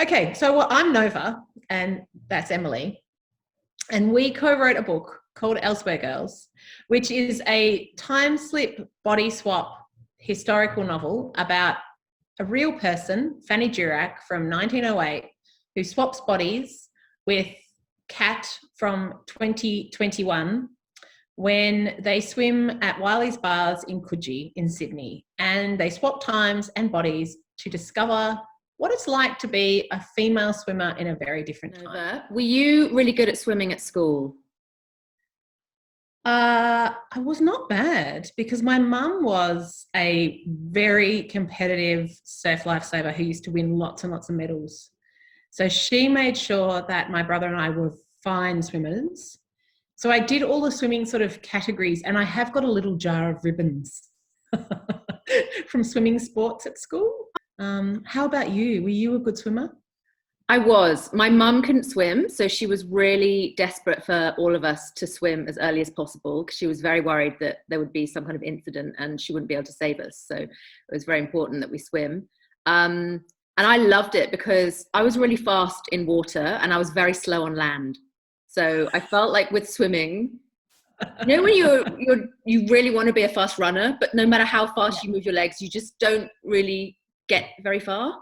Okay, so I'm Nova, and that's Emily. And we co-wrote a book called Elsewhere Girls, which is a time slip body swap historical novel about a real person, Fanny Durack from 1908, who swaps bodies with Kat from 2021 when they swim at Wiley's Bars in Coogee in Sydney. And they swap times and bodies to discover what it's like to be a female swimmer in a very different time. Were you really good at swimming at school? I was not bad because my mum was a very competitive surf lifesaver who used to win lots and lots of medals. So she made sure that my brother and I were fine swimmers. So I did all the swimming sort of categories, and I have got a little jar of ribbons from swimming sports at school. How about you? Were you a good swimmer? I was. My mum couldn't swim, so she was really desperate for all of us to swim as early as possible because she was very worried that there would be some kind of incident and she wouldn't be able to save us. So it was very important that we swim. And I loved it because I was really fast in water and I was very slow on land. So I felt like with swimming, you know, when you really want to be a fast runner, but no matter how fast you move your legs, you just don't really get very far.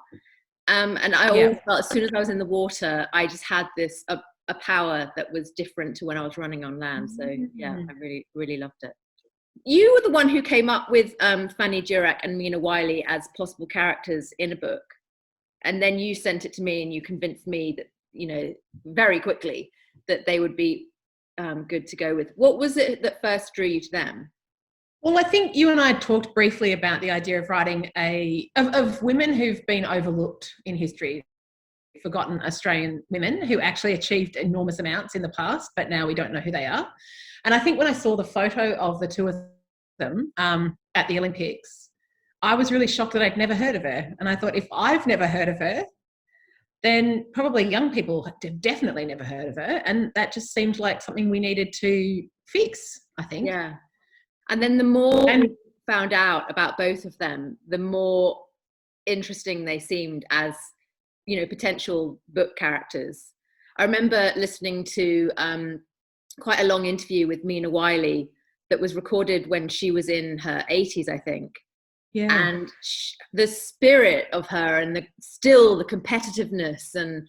And I always felt as soon as I was in the water, I just had this a power that was different to when I was running on land. So yeah, I really, really loved it. You were the one who came up with Fanny Durack and Mina Wiley as possible characters in a book. And then you sent it to me and you convinced me that, you know, very quickly that they would be good to go with. What was it that first drew you to them? Well, I think you and I talked briefly about the idea of writing of women who've been overlooked in history, forgotten Australian women who actually achieved enormous amounts in the past, but now we don't know who they are. And I think when I saw the photo of the two of them at the Olympics, I was really shocked that I'd never heard of her. And I thought, if I've never heard of her, then probably young people have definitely never heard of her. And that just seemed like something we needed to fix, I think. Yeah. And then the more we found out about both of them, the more interesting they seemed as, you know, potential book characters. I remember listening to quite a long interview with Mina Wiley that was recorded when she was in her 80s, I think. Yeah. And the spirit of her and still the competitiveness and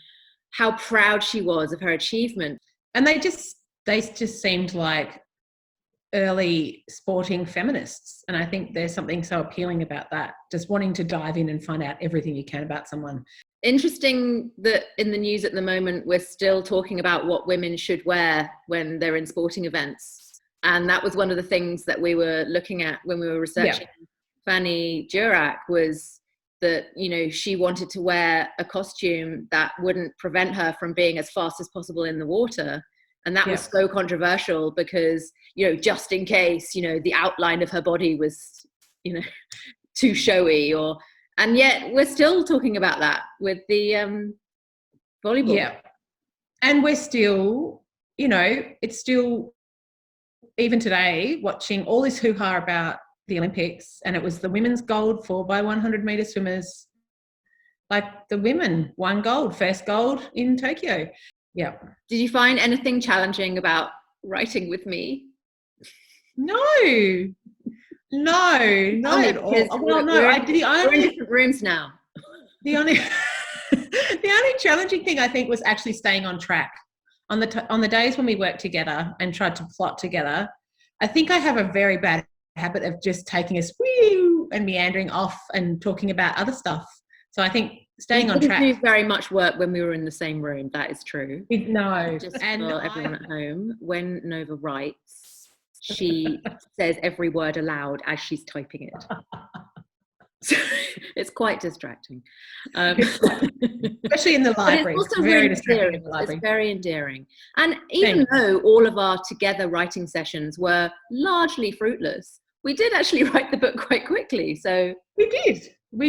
how proud she was of her achievement. And they just seemed like early sporting feminists, and I think there's something so appealing about that, just wanting to dive in and find out everything you can about someone. Interesting that in the news at the moment we're still talking about what women should wear when they're in sporting events, and that was one of the things that we were looking at when we were researching Fanny Durack, was that, you know, she wanted to wear a costume that wouldn't prevent her from being as fast as possible in the water. And that was so controversial because, you know, just in case, you know, the outline of her body was, you know, too showy, and yet we're still talking about that with the volleyball. Yeah. And we're still, you know, it's still, even today, watching all this hoo-ha about the Olympics, and it was the women's gold 4x100 meter swimmers. Like, the women won gold, first gold in Tokyo. Yeah. Did you find anything challenging about writing with me? No, not at all. Well, no, we're in different rooms now. The only challenging thing, I think, was actually staying on track. On the days when we worked together and tried to plot together, I think I have a very bad habit of just taking a swee and meandering off and talking about other stuff. So I think staying on track. We didn't do very much work when we were in the same room. That is true. No. Just and for everyone at home, when Nova writes, she says every word aloud as she's typing it. So it's quite distracting. Especially in the library. It's also very distracting in the library. It's very endearing. And even though all of our together writing sessions were largely fruitless, we did actually write the book quite quickly. So we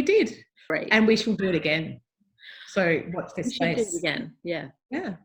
did. Great. And we shall do it again. So watch this space. We should do it again. Yeah. Yeah.